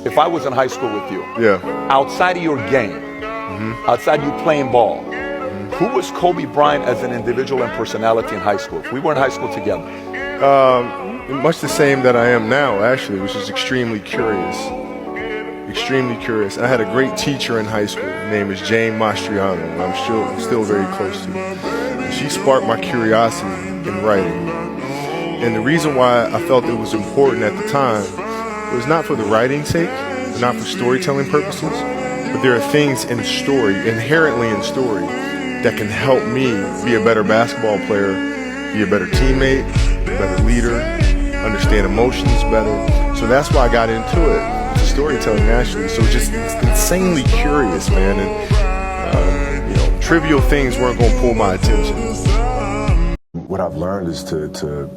If I was in high school with you, Yeah. outside of your game, outside you playing ball, who was Kobe Bryant as an individual and personality in high school? If we were in high school together. Much the same that I am now, actually, which is extremely curious. Extremely curious. I had a great teacher in high school. Her name is Jane Mastriano, and I'm still very close to her. She sparked my curiosity in writing. And the reason why I felt it was important at the time was not for the writing's sake, not for storytelling purposes, but there are things in story, inherently in story, that can help me be a better basketball player, be a better teammate, a better leader, understand emotions better. So that's why I got into it. Storytelling naturally, so just insanely curious, man, and trivial things weren't going to pull my attention. What I've learned is to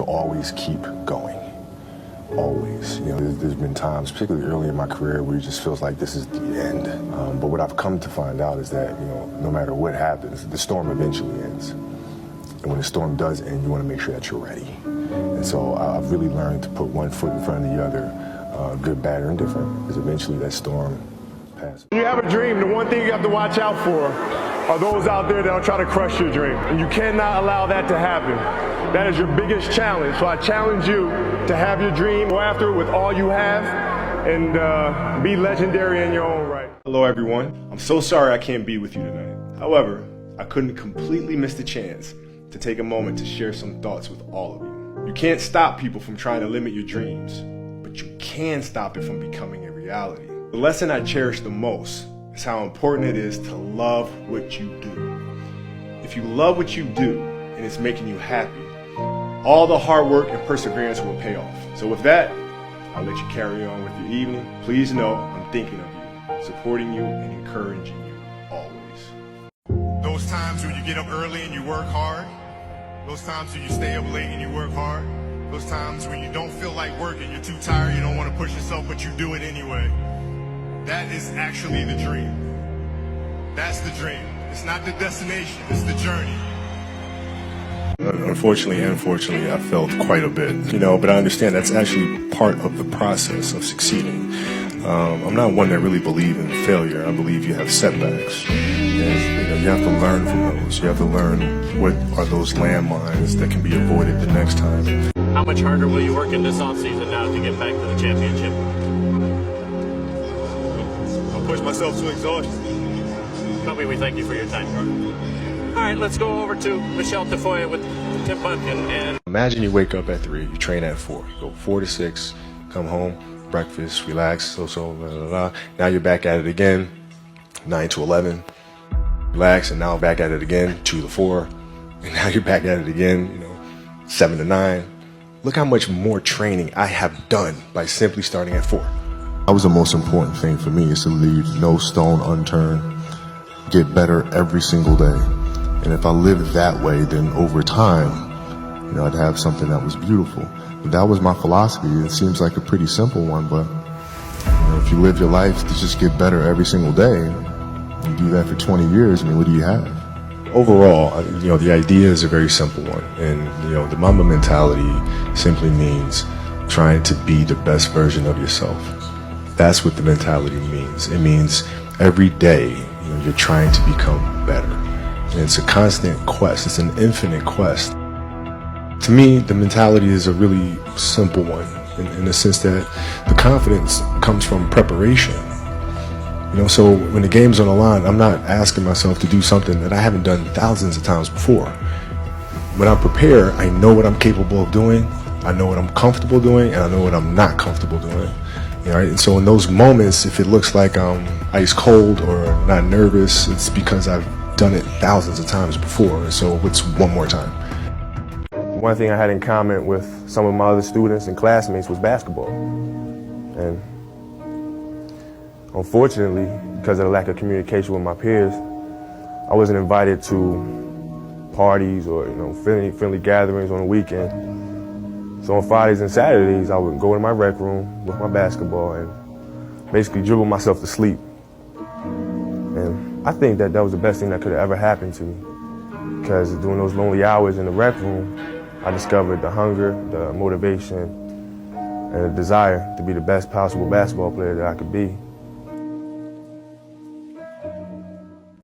always keep going, always. There's been times, particularly early in my career, where it just feels like this is the end. But what I've come to find out is that no matter what happens, the storm eventually ends. And when the storm does end, you want to make sure that you're ready. And so I've really learned to put one foot in front of the other. Good, bad, or indifferent, because eventually that storm passes. When you have a dream, the one thing you have to watch out for are those out there that will try to crush your dream. And you cannot allow that to happen. That is your biggest challenge. So I challenge you to have your dream, go after it with all you have, and be legendary in your own right. Hello, everyone. I'm so sorry I can't be with you tonight. However, I couldn't completely miss the chance to take a moment to share some thoughts with all of you. You can't stop people from trying to limit your dreams, but you can stop it from becoming a reality. The lesson I cherish the most is how important it is to love what you do. If you love what you do and it's making you happy, all the hard work and perseverance will pay off. So with that, I'll let you carry on with your evening. Please know I'm thinking of you, supporting you, and encouraging you always. Those times when you get up early and you work hard, those times when you stay up late and you work hard, those times when you don't feel like working, you're too tired, you don't want to push yourself, but you do it anyway. That is actually the dream. That's the dream. It's not the destination, it's the journey. Unfortunately and fortunately, I failed quite a bit, but I understand that's actually part of the process of succeeding. I'm not one that really believes in failure. I believe you have setbacks. And, you have to learn from those. You have to learn what are those landmines that can be avoided the next time. How much harder will you work in this offseason now to get back to the championship? I'll push myself to exhaustion. Kobe, we thank you for your time. All right, let's go over to Michelle Tafoya with Tim Buchan. And imagine you wake up at 3, you train at 4, you go 4 to 6, come home, breakfast, relax, blah, blah, blah. Now you're back at it again, 9 to 11, relax, and now back at it again, 2 to 4, and now you're back at it again, 7 to 9. Look how much more training I have done by simply starting at 4. That was the most important thing for me, is to leave no stone unturned, get better every single day. And if I lived that way, then over time, I'd have something that was beautiful. But that was my philosophy. It seems like a pretty simple one, but if you live your life to just get better every single day, you do that for 20 years, what do you have? Overall, the idea is a very simple one, and the Mamba mentality simply means trying to be the best version of yourself. That's what the mentality means. It means every day, you're trying to become better. And it's a constant quest. It's an infinite quest. To me, the mentality is a really simple one, in the sense that the confidence comes from preparation. So when the game's on the line, I'm not asking myself to do something that I haven't done thousands of times before. When I prepare, I know what I'm capable of doing, I know what I'm comfortable doing, and I know what I'm not comfortable doing. Right? And so in those moments, if it looks like I'm ice cold or not nervous, it's because I've done it thousands of times before. And so what's one more time? One thing I had in common with some of my other students and classmates was basketball. And unfortunately, because of the lack of communication with my peers, I wasn't invited to parties or friendly gatherings on the weekend. So on Fridays and Saturdays, I would go in my rec room with my basketball and basically dribble myself to sleep. And I think that was the best thing that could have ever happened to me, because during those lonely hours in the rec room, I discovered the hunger, the motivation, and a desire to be the best possible basketball player that I could be.